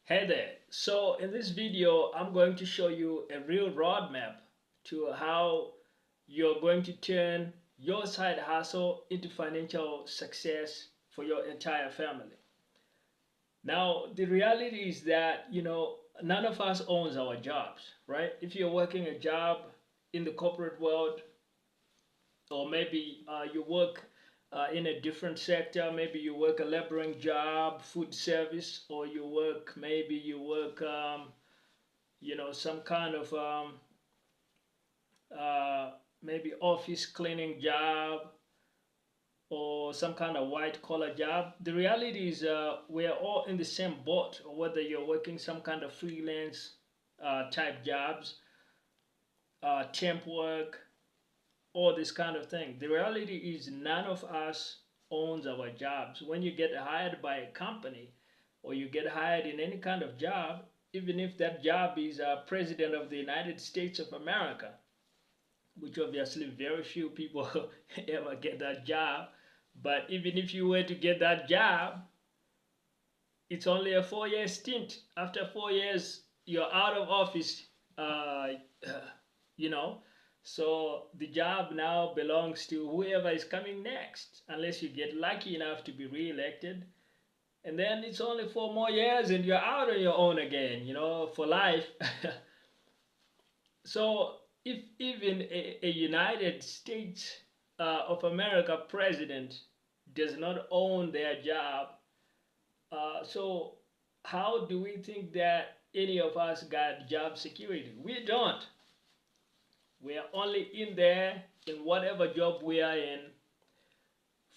Hey there. So in this video, I'm going to show you a real roadmap to how you're going to turn your side hustle into financial success for your entire family. Now, the reality is that, none of us owns our jobs, right? If you're working a job in the corporate world, or maybe you work in a different sector, maybe you work a laboring job, food service, or maybe you work some kind of uh, maybe office cleaning job or some kind of white collar job. The reality is we're all in the same boat, or whether you're working some kind of freelance type jobs, temp work, all this kind of thing. The reality is none of us owns our jobs. When you get hired by a company or you get hired in any kind of job, even if that job is President of the United States of America, which obviously very few people ever get that job. But even if you were to get that job, it's only a 4 year stint. After 4 years, you're out of office, uh, you know. So the job now belongs to whoever is coming next, unless you get lucky enough to be re-elected. And then it's only 4 more years and you're out on your own again, for life. So if even a United States of America president does not own their job, so how do we think that any of us got job security? We don't. We are only in there in whatever job we are in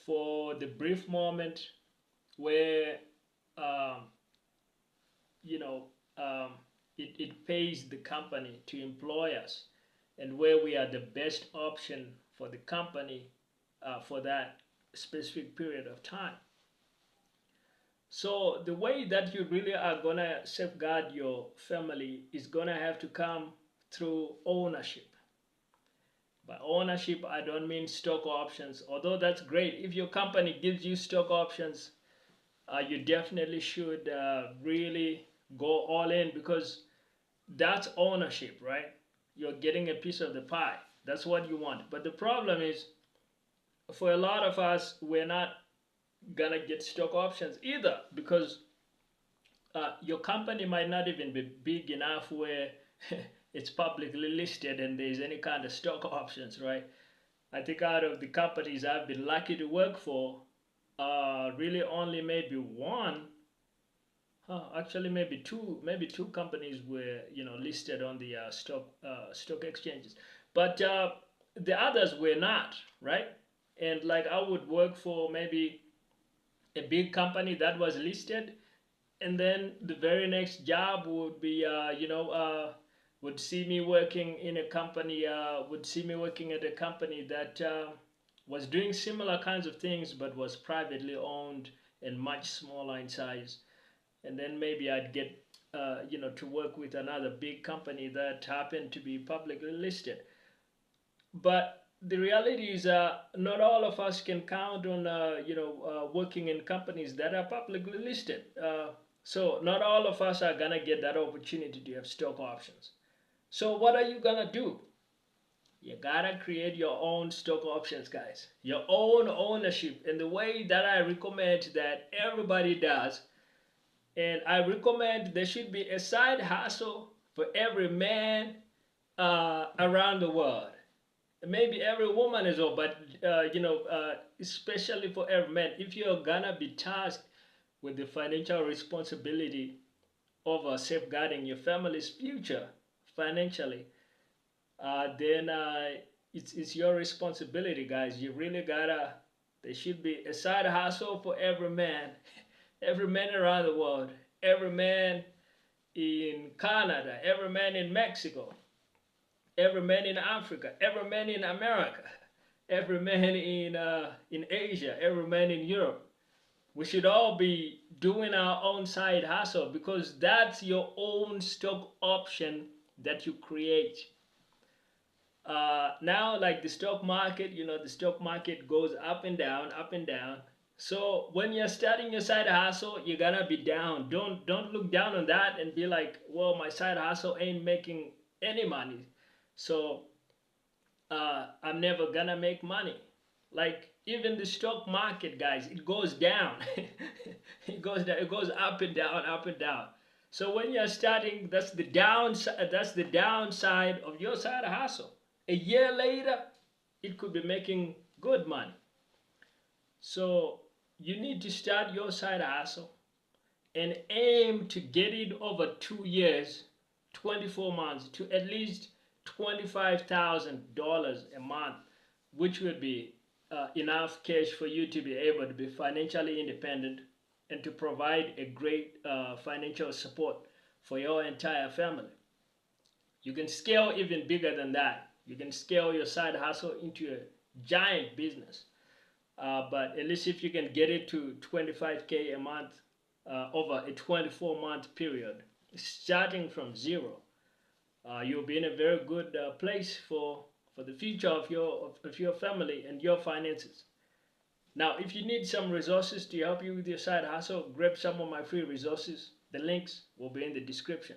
for the brief moment where um, you know it pays the company to employ us, and where we are the best option for the company for that specific period of time. So the way that you really are gonna safeguard your family is gonna have to come through ownership. By ownership, I don't mean stock options, although that's great. If your company gives you stock options, you definitely should really go all in, because that's ownership, right? You're getting a piece of the pie. That's what you want. But the problem is, for a lot of us, we're not gonna get stock options either, because your company might not even be big enough where it's publicly listed and there's any kind of stock options, right? I think out of the companies I've been lucky to work for, really only maybe one, actually maybe two companies were listed on the stock exchanges, but the others were not, right? And like I would work for maybe a big company that was listed, and then the very next job would be would see me working in a company, would see me working at a company that was doing similar kinds of things but was privately owned and much smaller in size. And then maybe I'd get to work with another big company that happened to be publicly listed. But the reality is, not all of us can count on working in companies that are publicly listed. So not all of us are gonna get that opportunity to have stock options. So what are you gonna do? You gotta create your own stock options, guys. Your own ownership. And the way that I recommend that everybody does, and I recommend there should be a side hustle for every man around the world. Maybe every woman as well, but especially for every man. If you're gonna be tasked with the financial responsibility of safeguarding your family's future financially, then it's your responsibility, guys. You really gotta. There should be a side hustle for every man, every man around the world, every man in Canada, every man in Mexico, every man in Africa, every man in America, every man in Asia, every man in Europe. We should all be doing our own side hustle, because that's your own stock option that you create. Now, like the stock market, the stock market goes up and down, up and down. So when you're starting your side hustle, you're gonna be down. Don't look down on that and be like, well, my side hustle ain't making any money, so I'm never gonna make money. Like even the stock market, guys, it goes down. It goes down, it goes up and down, up and down. So when you're starting, that's the downside. That's the downside of your side hustle. A year later, it could be making good money. So you need to start your side hustle and aim to get it over 2 years, 24 months to at least $25,000 a month, which would be enough cash for you to be able to be financially independent and to provide a great financial support for your entire family. You can scale even bigger than that. You can scale your side hustle into a giant business. But at least if you can get it to 25K a month over a 24-month period, starting from zero, you'll be in a very good place for the future of your family and your finances. Now, if you need some resources to help you with your side hustle, grab some of my free resources. The links will be in the description.